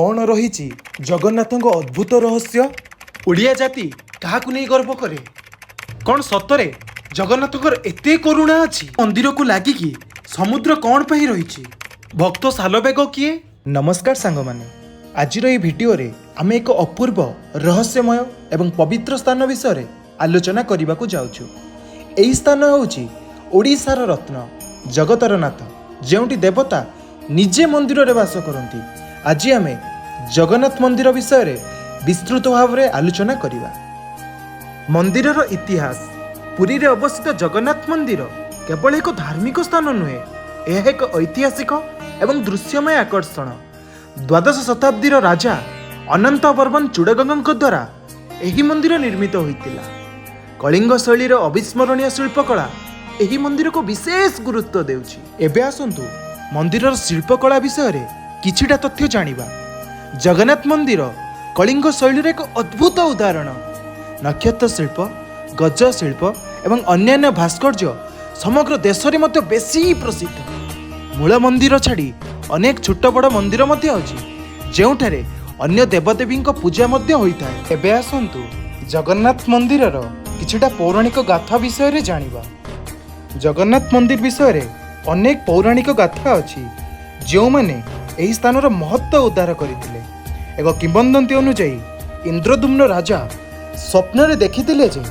कौन रही जगन्नाथ अद्भुत रहस्य ओडिया जाति क्या नहीं गर्व करे कौन सतरे जगन्नाथ एते करुणा अच्छी मंदिर को लगिकी समुद्र कौन पे रही भक्त सालबेग किए। नमस्कार सांग माने आज भिडियो रे आमे एक अपूर्व रहस्यमय एवं पवित्र स्थान विषय आलोचना करने को जाउछु। एही स्थान होची ओडिशार रत्न जगतर नाथ जेउटी देवता निजे मंदिर रे वास करती। आज आमे जगन्नाथ मंदिर विषय रे विस्तृत भाव में आलोचना करिबा। मंदिरर इतिहास पुरी रे अवस्थित जगन्नाथ मंदिर केवल एक धार्मिक स्थान नुहे, यह एक ऐतिहासिक एवं दृश्यमय आकर्षण। द्वादश शताब्दीर राजा अनंत वर्मन चूड़गंगा द्वारा एही मंदिर निर्मित होइतिला। कलिंग शैलीर अविस्मरणीय शिल्पकला एही मंदिर को विशेष गुरुत्व देउछि। एबे आसंतु मंदिरर शिल्पकला विषय रे किछिटा तथ्य जानिबा। जगन्नाथ मंदिर कलिंग शैलीर एक अद्भुत उदाहरण। नक्षत्र शिल्प, गज शिल्प एवं अन्यान्य भास्कर्य समग्र देश में मध्य बेसी प्रसिद्ध। मूल मंदिर छाड़ी अनेक छोट बड़ मंदिर मध्य अछि जेउठारे अन्य देवदेवी पूजा मध्य होइथाय। एबे आसंतु जगन्नाथ मंदिरर किछिटा पौराणिक गाथा विषय रे जानिबा। जगन्नाथ मंदिर विषय रे अनेक पौराणिक गाथा अछि जो माने एही स्थानर महत्व उद्धार करथिले। एक किंवदंती अनुसार इंद्रदुम्न राजा स्वप्न रे देखिथिले जे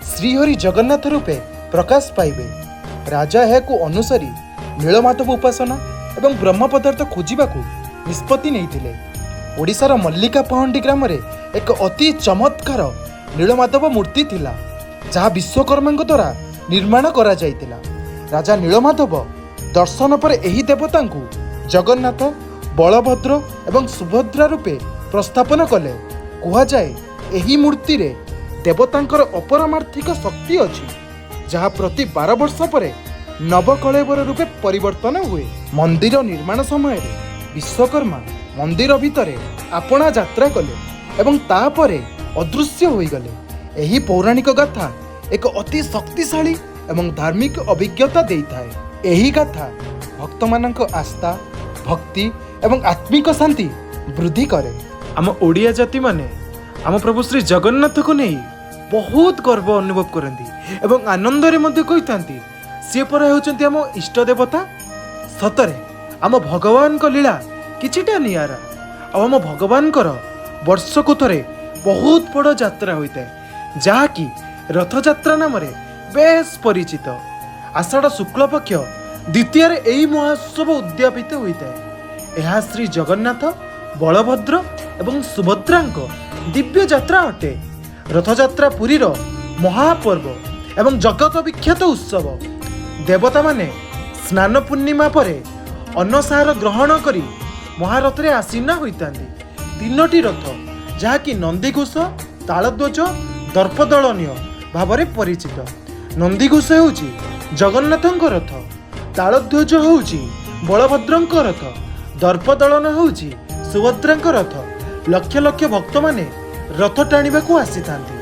श्रीहरि जगन्नाथ रूपे प्रकाश पाइबे। राजा एहाकु अनुसरी नीलमाधव उपासना एवं ब्रह्म पदार्थ खोजिबाकू निष्पत्ति नैथिले। ओडिशार मल्लिका पहंडी ग्राम रे एक अति चमत्कार नीलमाधव मूर्ति थिला जहाँ विश्वकर्मा द्वारा निर्माण करा जाइतिला। राजा नीलमाधव दर्शन पर एही देवतांकू जगन्नाथ, बलभद्र एवं सुभद्रा रूपे प्रस्थापन कले। कुहा जाए एही मूर्ति रे देवतांकर अपरमार्थिक शक्ति अछि जहाँ प्रति 12 वर्ष पर नवकलेवर रूपे परिवर्तन हुए। मंदिर निर्माण समय विश्वकर्मा मंदिर भितरे आपणा यात्रा कले एवं तापरे अदृश्य होई गले। एही पौराणिक गाथा एक अति शक्तिशाली एवं धार्मिक अभिज्ञता देइथाय। एही गाथा भक्त मानक आस्था, भक्ति एवं आत्मिक शांति वृद्धि करे। आम ओडिया जाति माने आम प्रभु श्री जगन्नाथ को नहीं बहुत गर्व अनुभव करती एवं आनंद रे मध्य कहिथांती सी पर होचंती आम इष्ट देवता। सतरे आम भगवान को लीला किछिटा नियारा। आम भगवान कर वर्ष को थरे बहुत बड़ यात्रा होता है जहाँकि रथ यात्रा नाम बेस परिचित। आषाढ़ शुक्ल पक्ष द्वितीय यही महोत्सव उद्यापित होता है। यह श्री जगन्नाथ, बलभद्र एवं सुभद्रांको दिव्य यात्रा अटे। रथयात्रा पुरीर महापर्व एवं जगत विख्यात उत्सव। देवता माने स्नान पूर्णिमा परे अन्नसार ग्रहण करी महारथ रे आसीन होइतांती। 3टी रथ जहाँकि नंदीघोष, तालध्वज, दर्पदलनीय भावरे परिचित। नंदीघोष होउची जगन्नाथଙ୍କ रथ, तालध्वज होउची बलभद्रଙ୍କ रथ, दर्पदलन होउची सुभद्राଙ୍କ रथ। लक्ष लक्ष भक्त माने रथ टाणिबाकू आसीथांती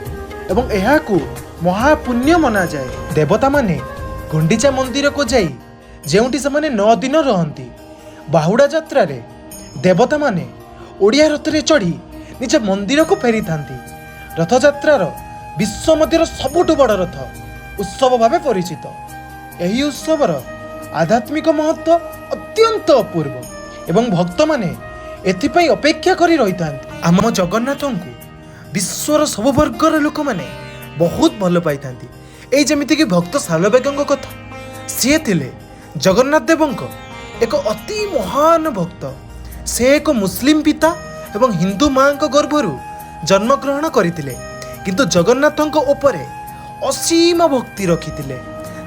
एवं एहाकू महापुण्य मना जाए। देवता माने गुंडीचा मंदिर को जाई जेउटी से 9 दिन रहंती। बाहुड़ा यात्रा रे देवता माने ओडिया रथ रे चढ़ी निज मंदिर को फेरी थांती। रथ यात्रार विश्व मध्यर सबुठु बड़ रथ उत्सव भावे परिचित। यही उत्सवर आध्यात्मिक महत्व अत्यंत अपूर्व एवं भक्त माने एथिपाई अपेक्षा करी रही थांती। आम जगन्नाथ को विश्वर सब वर्गर लोक माने बहुत भल पाई थांती। एई जेमिति कि भक्त सालबेगଙ୍କ कथा सी थिले जगन्नाथ देवଙ୍କ एक अति महान भक्त। से एक मुस्लिम पिता एवं हिंदू माँ गर्भरू जन्म ग्रहण करथिले किंतु जगन्नाथଙ୍କ उपरे असीम भक्ति रखिथिले।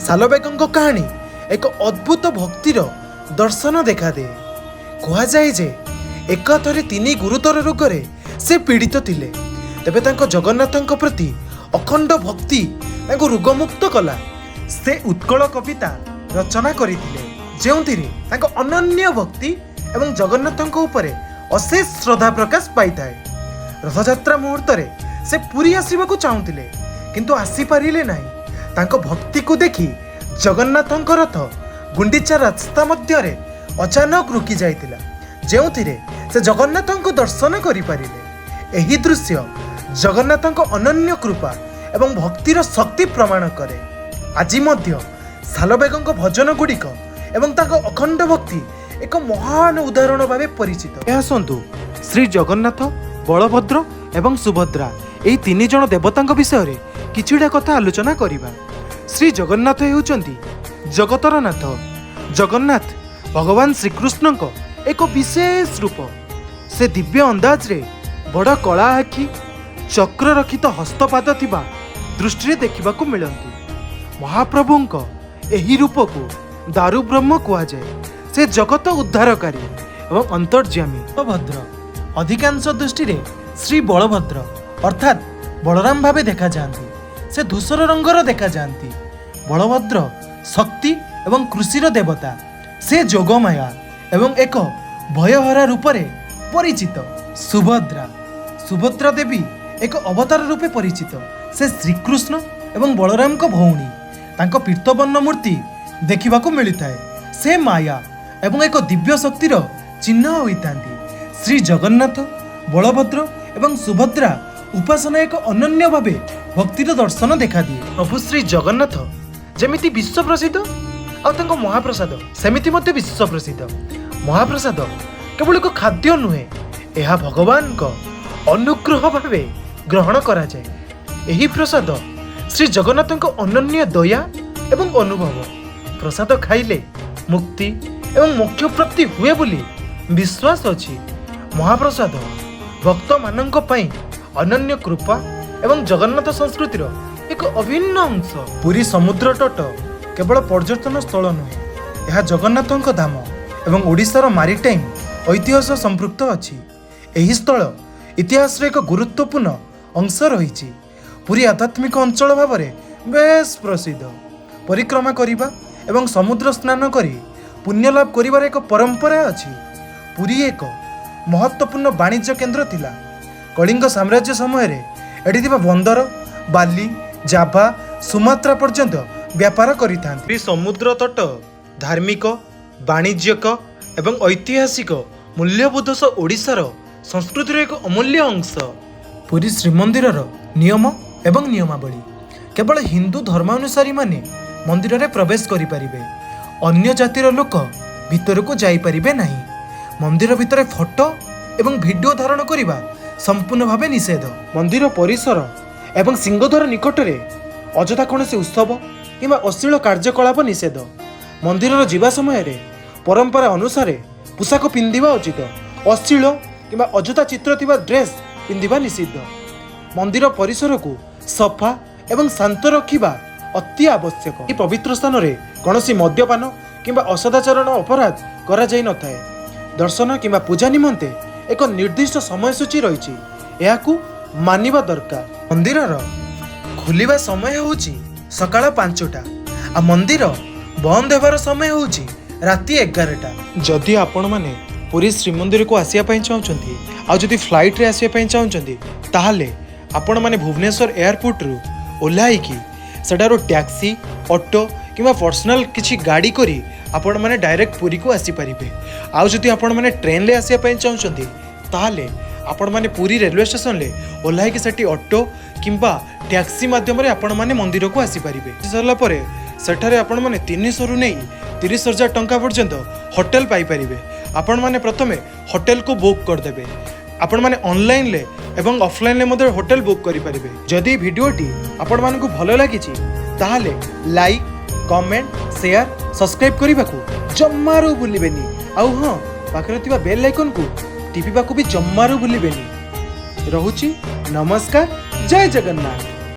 सालबेगଙ୍କ कहानी एक अद्भुत भक्तिर दर्शन देखा दे। कहा जाए जे एक थरे 3 गुरुतर रोगरे से पीड़ित थिले। तेबे तांको जगन्नाथଙ୍କ प्रति अखंड भक्ति तांको रोगमुक्त कला। से उत्कल कविता रचना करथिले जेउथिरे तांको अनन्य भक्ति एवं जगन्नाथଙ୍କ उपरे अशेष श्रद्धा प्रकाश पाइथाय। रथयात्रा मुहूर्त रे से पुरी आसीबाकू चाहुथिले किंतु आसी पारिले नाही। तांको भक्ति को देखी जगन्नाथଙ୍କ रथ गुंडीचा रास्ता मध्य रे अचानक रुकी जाइतिला जेउथिरे ସେ ଜଗନ୍ନାଥଙ୍କୁ ଦର୍ଶନ କରିପାରିଲେ। ଏହି ଦୃଶ୍ୟ ଜଗନ୍ନାଥଙ୍କ ଅନନ୍ୟ କୃପା ଏବଂ ଭକ୍ତିର ଶକ୍ତି ପ୍ରମାଣ କରେ। ଆଜି ମଧ୍ୟ ସାଲବେଗଙ୍କ ଭଜନ ଗୁଡ଼ିକ ଏବଂ ତାଙ୍କ ଅଖଣ୍ଡ ଭକ୍ତି ଏକ ମହାନ ଉଦାହରଣ ଭାବେ ପରିଚିତ। ଆସନ୍ତୁ ଶ୍ରୀ ଜଗନ୍ନାଥ, ବଳଭଦ୍ର ଏବଂ ସୁଭଦ୍ରା ଏହି 3 ଜଣ ଦେବତାଙ୍କ ବିଷୟରେ କିଛିଟା କଥା ଆଲୋଚନା କରିବା। ଶ୍ରୀ ଜଗନ୍ନାଥ ହେଉଛନ୍ତି ଜଗତର ନାଥ। ଜଗନ୍ନାଥ ଭଗବାନ ଶ୍ରୀକୃଷ୍ଣଙ୍କ ଏକ ବିଶେଷ ରୂପ। ସେ ଦିବ୍ୟ ଅନ୍ଦାଜରେ ବଡ଼ କଳା ଆଖି, ଚକ୍ର ରଖିତ ହସ୍ତପାଦ ଥିବା ଦୃଷ୍ଟିରେ ଦେଖିବାକୁ ମିଳନ୍ତି। ମହାପ୍ରଭୁଙ୍କ ଏହି ରୂପକୁ ଦାରୁ ବ୍ରହ୍ମ କୁହାଯାଏ। ସେ ଜଗତ ଉଦ୍ଧାରକାରୀ ଏବଂ ଅନ୍ତର୍ଯ୍ୟାମୀ। ବଳଭଦ୍ର ଅଧିକାଂଶ ଦୃଷ୍ଟିରେ ଶ୍ରୀ ବଳଭଦ୍ର ଅର୍ଥାତ୍ ବଳରାମ ଭାବେ ଦେଖାଯାଆନ୍ତି। ସେ ଧୂସର ରଙ୍ଗର ଦେଖାଯାଆନ୍ତି। ବଳଭଦ୍ର ଶକ୍ତି ଏବଂ କୃଷିର ଦେବତା। ସେ ଯୋଗମାୟା ଏବଂ ଏକ ଭୟହରା ରୂପରେ ପରିଚିତ। ସୁଭଦ୍ରା ଦେବୀ ଏକ ଅବତାର ରୂପେ ପରିଚିତ। ସେ ଶ୍ରୀକୃଷ୍ଣ ଏବଂ ବଳରାମଙ୍କ ଭଉଣୀ। ତାଙ୍କ ପୀତବର୍ଣ୍ଣ ମୂର୍ତ୍ତି ଦେଖିବାକୁ ମିଳିଥାଏ। ସେ ମାୟା ଏବଂ ଏକ ଦିବ୍ୟ ଶକ୍ତିର ଚିହ୍ନ ହୋଇଥାନ୍ତି। ଶ୍ରୀ ଜଗନ୍ନାଥ, ବଳଭଦ୍ର ଏବଂ ସୁଭଦ୍ରା ଉପାସନା ଏକ ଅନନ୍ୟ ଭାବେ ଭକ୍ତିର ଦର୍ଶନ ଦେଖାଦିଏ। ପ୍ରଭୁ ଶ୍ରୀ ଜଗନ୍ନାଥ ଯେମିତି ବିଶ୍ୱ ପ୍ରସିଦ୍ଧ ଆଉ ତାଙ୍କ ମହାପ୍ରସାଦ ସେମିତି ମଧ୍ୟ ବିଶ୍ୱ ପ୍ରସିଦ୍ଧ। ମହାପ୍ରସାଦ କେବଳ ଏକ ଖାଦ୍ୟ ନୁହେଁ, ଏହା ଭଗବାନଙ୍କ ଅନୁଗ୍ରହ ଭାବେ ଗ୍ରହଣ କରାଯାଏ। ଏହି ପ୍ରସାଦ ଶ୍ରୀ ଜଗନ୍ନାଥଙ୍କ ଅନନ୍ୟ ଦୟା ଏବଂ ଅନୁଭବ। ପ୍ରସାଦ ଖାଇଲେ ମୁକ୍ତି ଏବଂ ମୋକ୍ଷ ପ୍ରାପ୍ତି ହୁଏ ବୋଲି ବିଶ୍ୱାସ ଅଛି। ମହାପ୍ରସାଦ ଭକ୍ତମାନଙ୍କ ପାଇଁ ଅନନ୍ୟ କୃପା ଏବଂ ଜଗନ୍ନାଥ ସଂସ୍କୃତିର ଏକ ଅଭିନ୍ନ ଅଂଶ। ପୁରୀ ସମୁଦ୍ର ତଟ କେବଳ ପର୍ଯ୍ୟଟନ ସ୍ଥଳ ନୁହେଁ, ଏହା ଜଗନ୍ନାଥଙ୍କ ଧାମ ଏବଂ ଓଡ଼ିଶାର ମାରିଟାଇମ୍ ଐତିହ୍ୟ ସମ୍ପୃକ୍ତ ଅଛି। ଏହି ସ୍ଥଳ ଇତିହାସର ଏକ ଗୁରୁତ୍ୱପୂର୍ଣ୍ଣ ଅଂଶ ରହିଛି। ପୁରୀ ଆଧ୍ୟାତ୍ମିକ ଅଞ୍ଚଳ ଭାବରେ ବେଶ ପ୍ରସିଦ୍ଧ। ପରିକ୍ରମା କରିବା ଏବଂ ସମୁଦ୍ର ସ୍ନାନ କରି ପୁଣ୍ୟ ଲାଭ କରିବାର ଏକ ପରମ୍ପରା ଅଛି। ପୁରୀ ଏକ ମହତ୍ତ୍ୱପୂର୍ଣ୍ଣ ବାଣିଜ୍ୟ କେନ୍ଦ୍ର ଥିଲା। କଳିଙ୍ଗ ସାମ୍ରାଜ୍ୟ ସମୟରେ ଏଠି ଥିବା ବନ୍ଦର ବାଲି, ଜାଭା, ସୁମାତ୍ରା ପର୍ଯ୍ୟନ୍ତ ବ୍ୟାପାର କରିଥାନ୍ତି। ସମୁଦ୍ର ତଟ ଧାର୍ମିକ, ବାଣିଜ୍ୟିକ ଏବଂ ଐତିହାସିକ ମୂଲ୍ୟବୋଧ ସହ ଓଡ଼ିଶାର ସଂସ୍କୃତିର ଏକ ଅମୂଲ୍ୟ ଅଂଶ। ପୁରୀ ଶ୍ରୀମନ୍ଦିରର ନିୟମ ଏବଂ ନିୟମାବଳୀ। କେବଳ ହିନ୍ଦୁ ଧର୍ମାନୁସାରୀମାନେ ମନ୍ଦିରରେ ପ୍ରବେଶ କରିପାରିବେ। ଅନ୍ୟ ଜାତିର ଲୋକ ଭିତରକୁ ଯାଇପାରିବେ ନାହିଁ। ମନ୍ଦିର ଭିତରେ ଫଟୋ ଏବଂ ଭିଡ଼ିଓ ଧାରଣ କରିବା ସମ୍ପୂର୍ଣ୍ଣ ଭାବେ ନିଷେଧ। ମନ୍ଦିର ପରିସର ଏବଂ ସିଂହଦ୍ୱାର ନିକଟରେ ଅଯଥା କୌଣସି ଉତ୍ସବ କିମ୍ବା ଅଶ୍ଳୀଳ କାର୍ଯ୍ୟକଳାପ ନିଷେଧ। ମନ୍ଦିରର ଯିବା ସମୟରେ ପରମ୍ପରା ଅନୁସାରେ ପୋଷାକ ପିନ୍ଧିବା ଉଚିତ। ଅଶ୍ଳୀଳ କିମ୍ବା ଅଯଥା ଚିତ୍ର ଥିବା ଡ୍ରେସ୍ ପିନ୍ଧିବା ନିଷିଦ୍ଧ। ମନ୍ଦିର ପରିସରକୁ ସଫା ଏବଂ ଶାନ୍ତ ରଖିବା ଅତି ଆବଶ୍ୟକ। ଏହି ପବିତ୍ର ସ୍ଥାନରେ କୌଣସି ମଦ୍ୟପାନ କିମ୍ବା ଅସଦାଚରଣ ଅପରାଧ କରାଯାଇନଥାଏ। ଦର୍ଶନ କିମ୍ବା ପୂଜା ନିମନ୍ତେ ଏକ ନିର୍ଦ୍ଦିଷ୍ଟ ସମୟସୂଚୀ ରହିଛି, ଏହାକୁ ମାନିବା ଦରକାର। ମନ୍ଦିରର ଖୋଲିବା ସମୟ ହେଉଛି ସକାଳ 5ଟା ଆଉ ମନ୍ଦିର ବନ୍ଦ ହେବାର ସମୟ ହେଉଛି ରାତି 11ଟା। ଯଦି ଆପଣମାନେ ପୁରୀ ଶ୍ରୀମନ୍ଦିରକୁ ଆସିବା ପାଇଁ ଚାହୁଁଛନ୍ତି ଆଉ ଯଦି ଫ୍ଲାଇଟ୍ରେ ଆସିବା ପାଇଁ ଚାହୁଁଛନ୍ତି ତାହେଲେ ଆପଣମାନେ ଭୁବନେଶ୍ୱର ଏୟାରପୋର୍ଟରୁ ଓହ୍ଲାଇକି ସେଠାରୁ ଟ୍ୟାକ୍ସି, ଅଟୋ କିମ୍ବା ପର୍ସନାଲ କିଛି ଗାଡ଼ି କରି ଆପଣମାନେ ଡାଇରେକ୍ଟ ପୁରୀକୁ ଆସିପାରିବେ। ଆଉ ଯଦି ଆପଣମାନେ ଟ୍ରେନ୍ରେ ଆସିବା ପାଇଁ ଚାହୁଁଛନ୍ତି ତାହେଲେ ଆପଣମାନେ ପୁରୀ ରେଲୱେ ଷ୍ଟେସନରେ ଓହ୍ଲାଇକି ସେଠି ଅଟୋ କିମ୍ବା ଟ୍ୟାକ୍ସି ମାଧ୍ୟମରେ ଆପଣମାନେ ମନ୍ଦିରକୁ ଆସିପାରିବେ। ସରିଲା ପରେ ସେଠାରେ ଆପଣମାନେ 300ରୁ ନେଇ 30,000 ଟଙ୍କା ପର୍ଯ୍ୟନ୍ତ ହୋଟେଲ ପାଇପାରିବେ। ଆପଣମାନେ ପ୍ରଥମେ ହୋଟେଲକୁ ବୁକ୍ କରିଦେବେ। ଆପଣମାନେ ଅନଲାଇନ୍ରେ ଏବଂ ଅଫଲାଇନ୍ରେ ମଧ୍ୟ ହୋଟେଲ ବୁକ୍ କରିପାରିବେ। ଯଦି ଭିଡ଼ିଓଟି ଆପଣମାନଙ୍କୁ ଭଲ ଲାଗିଛି ତାହେଲେ ଲାଇକ୍, କମେଣ୍ଟ, ସେୟାର, ସବସ୍କ୍ରାଇବ୍ କରିବାକୁ ଜମାରୁ ଭୁଲିବେନି। ଆଉ ହଁ, ପାଖରେ ଥିବା ବେଲ୍ ଆଇକନ୍କୁ ଟିପିବାକୁ ବି ଜମାରୁ ଭୁଲିବେନି। ରହୁଛି, ନମସ୍କାର, ଜୟ ଜଗନ୍ନାଥ।